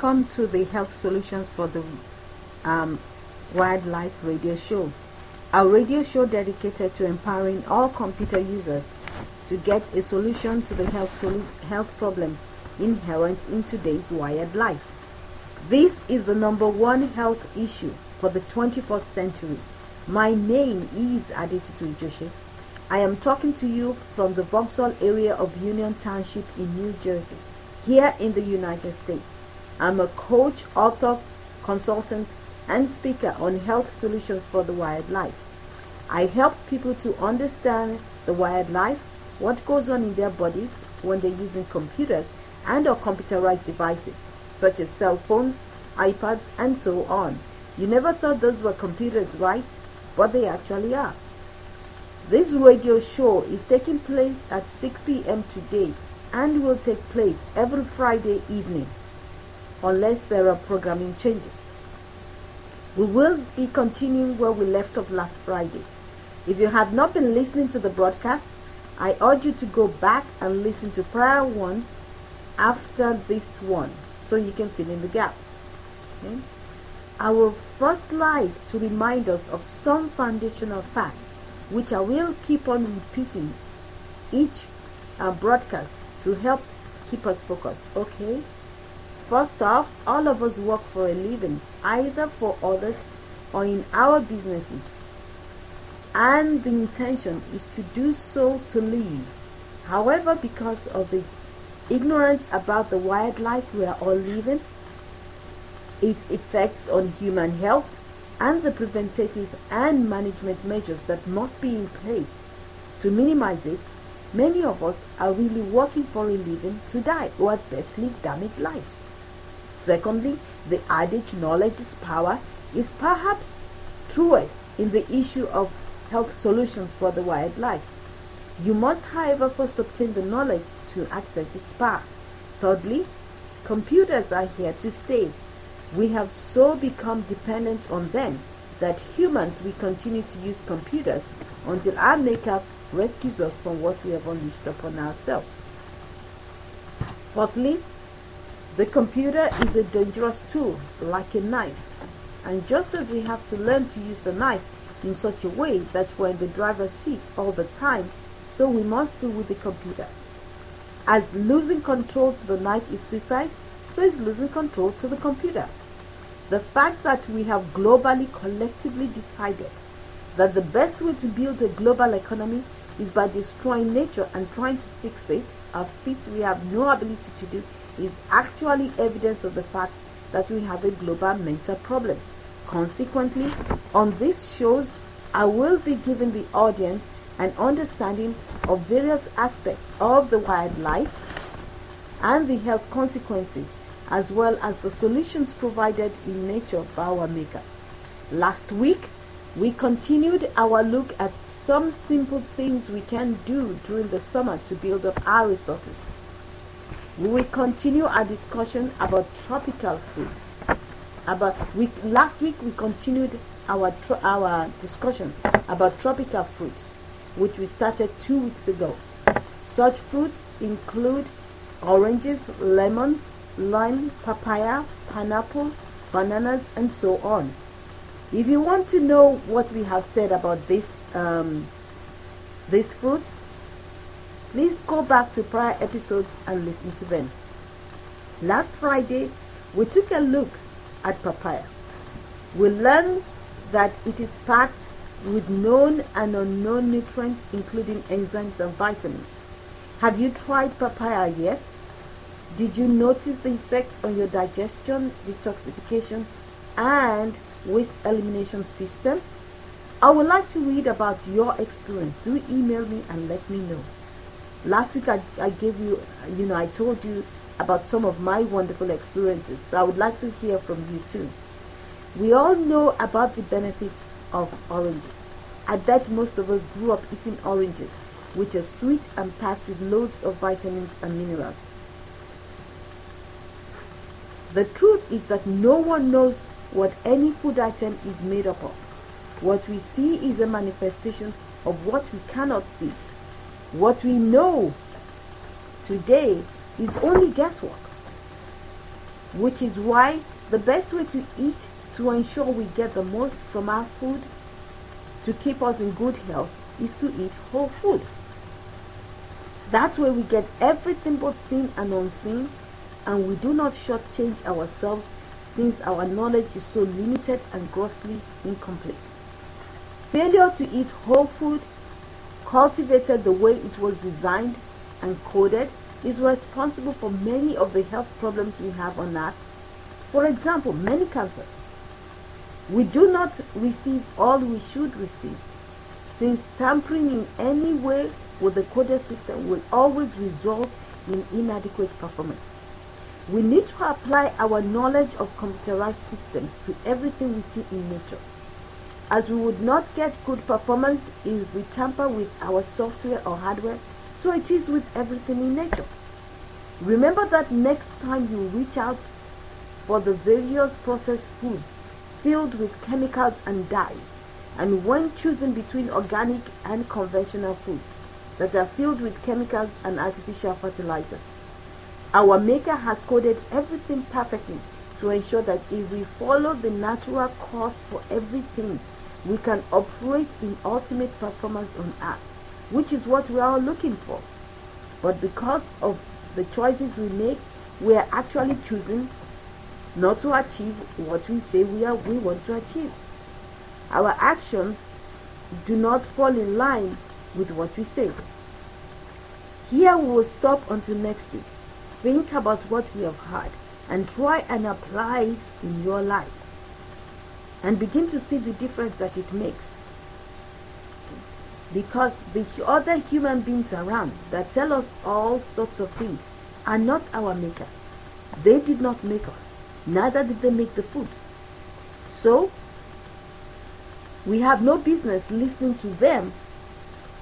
Welcome to the Health Solutions for the Wildlife radio show. Our radio show dedicated to empowering all computer users to get a solution to the health problems inherent in today's wired life. This is the number one health issue for the 21st century. My name is Adetitu Ijoshi. I am talking to you from the Vauxhall area of Union Township in New Jersey, here in the United States. I'm a coach, author, consultant, and speaker on health solutions for the wired life. I help people to understand the wired life, what goes on in their bodies when they're using computers and or computerized devices, such as cell phones, iPads, and so on. You never thought those were computers, right? But they actually are. This radio show is taking place at 6 p.m. today and will take place every Friday evening, unless there are programming changes. We will be continuing where we left off last Friday. If you have not been listening to the broadcasts, I urge you to go back and listen to prior ones after this one so you can fill in the gaps. Okay? I will first like to remind us of some foundational facts which I will keep on repeating each broadcast to help keep us focused. Okay? First off, all of us work for a living, either for others or in our businesses. And the intention is to do so to live. However, because of the ignorance about the wild life we are all living, its effects on human health, and the preventative and management measures that must be in place to minimize it, many of us are really working for a living to die or at best live damaged lives. Secondly, the adage knowledge is power is perhaps truest in the issue of health solutions for the wild life. You must, however, first obtain the knowledge to access its power. Thirdly, computers are here to stay. We have so become dependent on them that humans will continue to use computers until our maker rescues us from what we have unleashed upon ourselves. Fourthly, the computer is a dangerous tool, like a knife. And just as we have to learn to use the knife in such a way that we're in the driver's seat all the time, so we must do with the computer. As losing control to the knife is suicide, so is losing control to the computer. The fact that we have globally, collectively decided that the best way to build a global economy is by destroying nature and trying to fix it, a feat we have no ability to do, is actually evidence of the fact that we have a global mental problem. Consequently, on these shows, I will be giving the audience an understanding of various aspects of the wildlife and the health consequences, as well as the solutions provided in nature by our maker. Last week, we continued our look at some simple things we can do during the summer to build up our resources. We will continue our discussion about tropical fruits. Last week we continued our discussion about tropical fruits, which we started 2 weeks ago. Such fruits include oranges, lemons, lime, papaya, pineapple, bananas, and so on. If you want to know what we have said about these fruits, please go back to prior episodes and listen to them. Last Friday, we took a look at papaya. We learned that it is packed with known and unknown nutrients, including enzymes and vitamins. Have you tried papaya yet? Did you notice the effect on your digestion, detoxification, and waste elimination system? I would like to read about your experience. Do email me and let me know. Last week I gave you, I told you about some of my wonderful experiences. So I would like to hear from you too. We all know about the benefits of oranges. I bet most of us grew up eating oranges, which are sweet and packed with loads of vitamins and minerals. The truth is that no one knows what any food item is made up of. What we see is a manifestation of what we cannot see. What we know today is only guesswork. which is why the best way to eat to ensure we get the most from our food to keep us in good health is to eat whole food. That way we get everything both seen and unseen, and we do not shortchange ourselves since our knowledge is so limited and grossly incomplete. Failure to eat whole food, cultivated the way it was designed and coded, is responsible for many of the health problems we have on earth. For example, many cancers. We do not receive all we should receive, since tampering in any way with the coded system will always result in inadequate performance. We need to apply our knowledge of computerized systems to everything we see in nature, as we would not get good performance if we tamper with our software or hardware. So it is with everything in nature. Remember that next time you reach out for the various processed foods filled with chemicals and dyes, and when choosing between organic and conventional foods that are filled with chemicals and artificial fertilizers, our maker has coded everything perfectly to ensure that if we follow the natural course for everything, we can operate in ultimate performance on earth, which is what we are all looking for. But because of the choices we make, we are actually choosing not to achieve what we say we want to achieve. Our actions do not fall in line with what we say. Here we will stop until next week. Think about what we have heard and try and apply it in your life, and begin to see the difference that it makes. Because the other human beings around that tell us all sorts of things are not our maker. They did not make us, neither did they make the food. So we have no business listening to them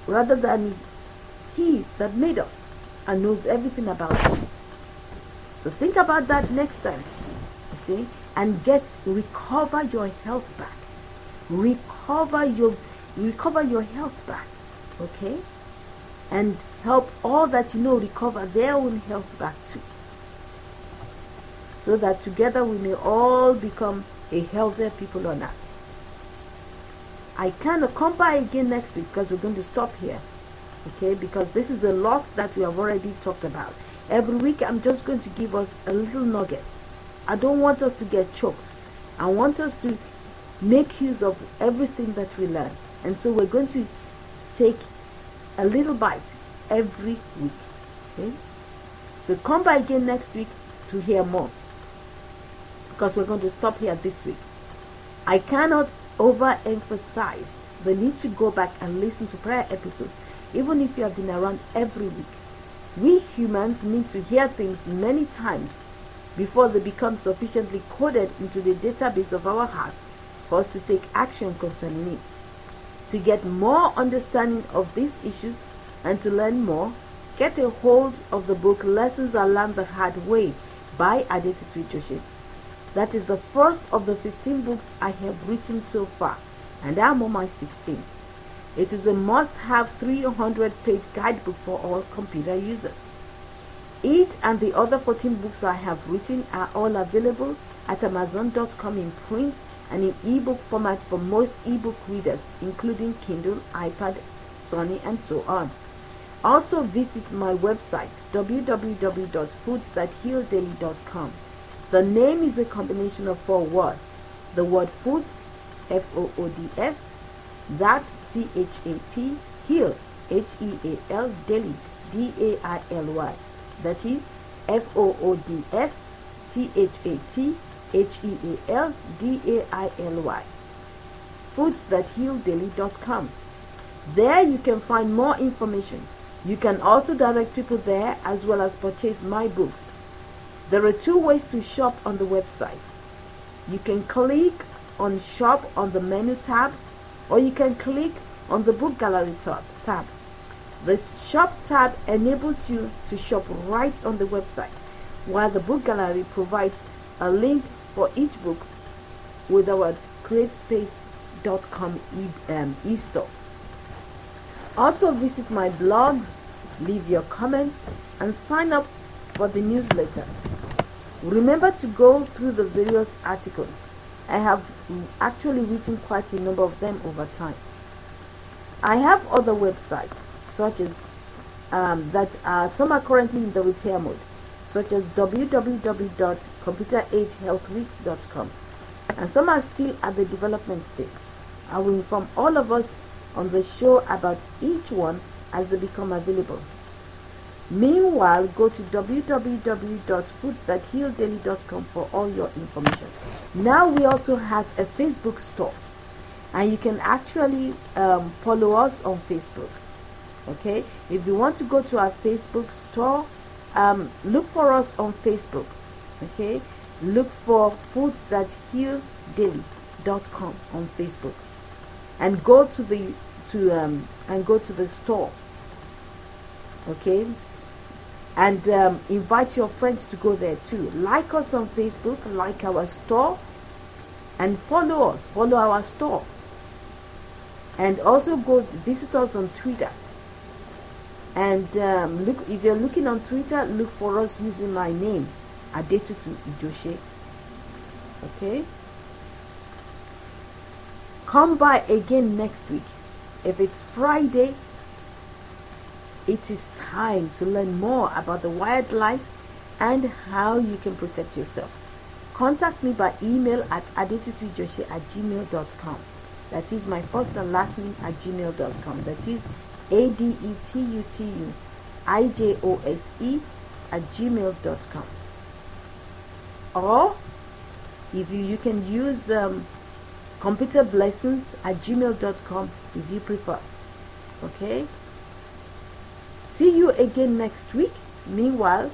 rather than He that made us and knows everything about us. So think about that next time, you see, and recover your health back. Recover your health back, okay? And help all that you know recover their own health back too, so that together we may all become a healthier people on earth. I cannot come by again next week because we're going to stop here, okay? Because this is a lot that we have already talked about. Every week I'm just going to give us a little nugget. I don't want us to get choked. I want us to make use of everything that we learn. And so we're going to take a little bite every week. Okay? So come by again next week to hear more, because we're going to stop here this week. I cannot overemphasize the need to go back and listen to prior episodes, even if you have been around every week. We humans need to hear things many times before they become sufficiently coded into the database of our hearts for us to take action concerning it. To get more understanding of these issues and to learn more, get a hold of the book Lessons I Learned the Hard Way by Adetitui Joshi. That is the first of the 15 books I have written so far, and I'm on my 16th. It is a must-have 300-page guidebook for all computer users. It and the other 14 books I have written are all available at Amazon.com in print and in ebook format for most ebook readers, including Kindle, iPad, Sony, and so on. Also visit my website www.foodsthathealdaily.com. The name is a combination of 4 words. The word foods, F-O-O-D-S, that, T-H-A-T, heal, H-E-A-L, daily, D-A-I-L-Y. That is F-O-O-D-S, T-H-A-T, H-E-A-L-D-A-I-L-Y. foodsthathealdaily.com. There you can find more information. You can also direct people there as well as purchase my books. There are 2 ways to shop on the website. You can click on Shop on the menu tab, or you can click on the Book Gallery tab. The Shop tab enables you to shop right on the website, while the Book Gallery provides a link for each book with our createspace.com e-store. Also visit my blogs, leave your comments, and sign up for the newsletter. Remember to go through the various articles. I have actually written quite a number of them over time. I have other websites such as some are currently in the repair mode, such as www.computeraidhealthrisk.com, and some are still at the development stage. I will inform all of us on the show about each one as they become available. Meanwhile, go to www.foodsthathealdaily.com for all your information. Now we also have a Facebook store, and you can actually follow us on Facebook. Okay, if you want to go to our Facebook store, look for us on Facebook. Okay, look for foodsthathealdaily.com on Facebook, and go to the store. Okay, and invite your friends to go there too. Like us on Facebook, like our store, and follow our store, and also go visit us on Twitter. And look, if you're looking on Twitter, look for us using my name, Adetutu Ijoshe. Okay, come by again next week. If it's Friday, it is time to learn more about the wired life and how you can protect yourself. Contact me by email at adetutuijoshe@gmail.com. That is my first and last name at gmail.com. That is adetutuijose@gmail.com. Or if you can use computerblessings@gmail.com if you prefer. Okay, see you again next week. Meanwhile,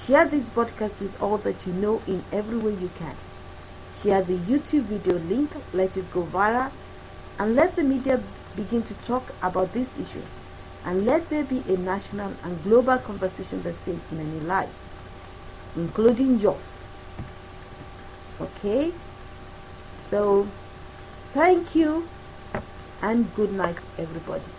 share this podcast with all that you know in every way you can. Share the YouTube video link, let it go viral, and let the media begin to talk about this issue, and let there be a national and global conversation that saves many lives, including yours. Okay, so thank you and good night, everybody.